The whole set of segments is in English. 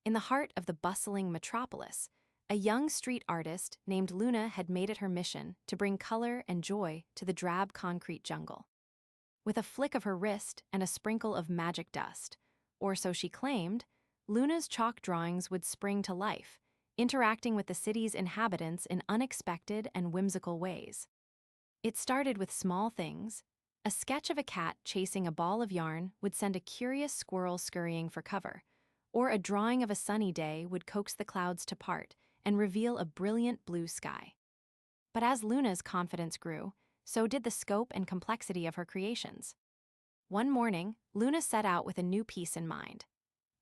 In the heart of the bustling metropolis, a young street artist named Luna had made it her mission to bring color and joy to the drab concrete jungle. With a flick of her wrist and a sprinkle of magic dust, or so she claimed, Luna's chalk drawings would spring to life, interacting with the city's inhabitants in unexpected and whimsical ways. It started with small things. A sketch of a cat chasing a ball of yarn would send a curious squirrel scurrying for cover, or a drawing of a sunny day would coax the clouds to part and reveal a brilliant blue sky. But as Luna's confidence grew, so did the scope and complexity of her creations. One morning, Luna set out with a new piece in mind.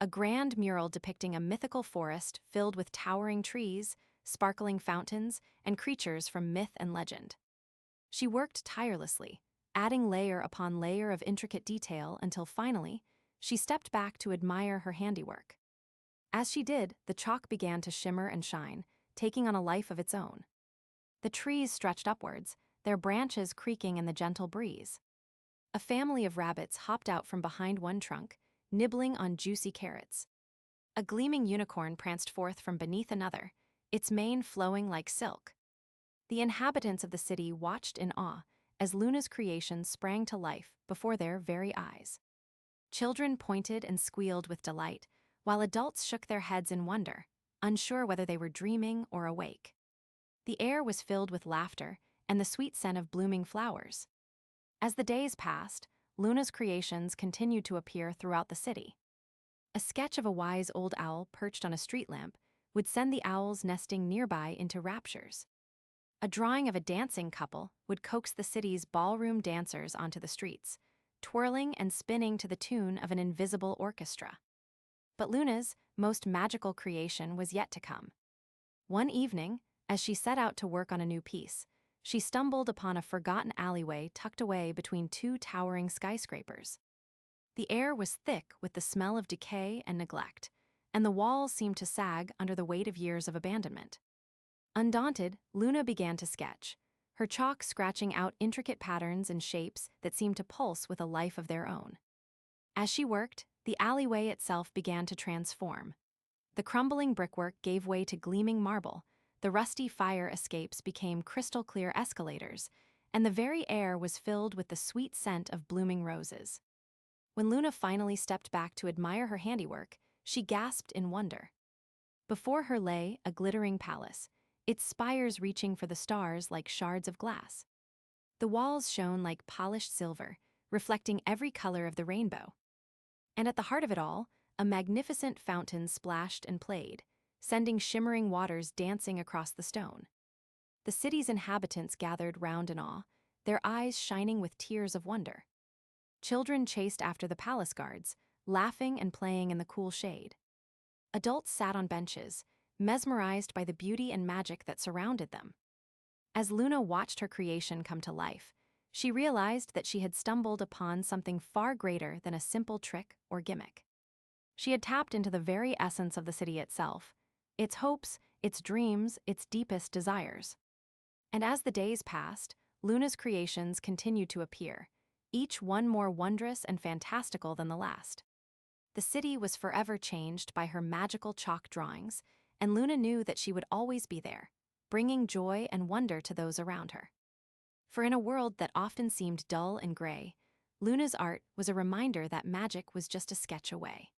A grand mural depicting a mythical forest filled with towering trees, sparkling fountains, and creatures from myth and legend. She worked tirelessly, adding layer upon layer of intricate detail until finally, she stepped back to admire her handiwork. As she did, the chalk began to shimmer and shine, taking on a life of its own. The trees stretched upwards, their branches creaking in the gentle breeze. A family of rabbits hopped out from behind one trunk, nibbling on juicy carrots. A gleaming unicorn pranced forth from beneath another, its mane flowing like silk. The inhabitants of the city watched in awe as Luna's creations sprang to life before their very eyes. Children pointed and squealed with delight, while adults shook their heads in wonder, unsure whether they were dreaming or awake. The air was filled with laughter and the sweet scent of blooming flowers. As the days passed, Luna's creations continued to appear throughout the city. A sketch of a wise old owl perched on a street lamp would send the owls nesting nearby into raptures. A drawing of a dancing couple would coax the city's ballroom dancers onto the streets, twirling and spinning to the tune of an invisible orchestra. But Luna's most magical creation was yet to come. One evening, as she set out to work on a new piece, she stumbled upon a forgotten alleyway tucked away between two towering skyscrapers. The air was thick with the smell of decay and neglect, and the walls seemed to sag under the weight of years of abandonment. Undaunted, Luna began to sketch, her chalk scratching out intricate patterns and shapes that seemed to pulse with a life of their own. As she worked, the alleyway itself began to transform. The crumbling brickwork gave way to gleaming marble, the rusty fire escapes became crystal-clear escalators, and the very air was filled with the sweet scent of blooming roses. When Luna finally stepped back to admire her handiwork, she gasped in wonder. Before her lay a glittering palace, its spires reaching for the stars like shards of glass. The walls shone like polished silver, reflecting every color of the rainbow. And at the heart of it all, a magnificent fountain splashed and played, sending shimmering waters dancing across the stone. The city's inhabitants gathered round in awe, their eyes shining with tears of wonder. Children chased after the palace guards, laughing and playing in the cool shade. Adults sat on benches, mesmerized by the beauty and magic that surrounded them. As Luna watched her creation come to life, she realized that she had stumbled upon something far greater than a simple trick or gimmick. She had tapped into the very essence of the city itself, its hopes, its dreams, its deepest desires. And as the days passed, Luna's creations continued to appear, each one more wondrous and fantastical than the last. The city was forever changed by her magical chalk drawings, and Luna knew that she would always be there, bringing joy and wonder to those around her. For in a world that often seemed dull and gray, Luna's art was a reminder that magic was just a sketch away.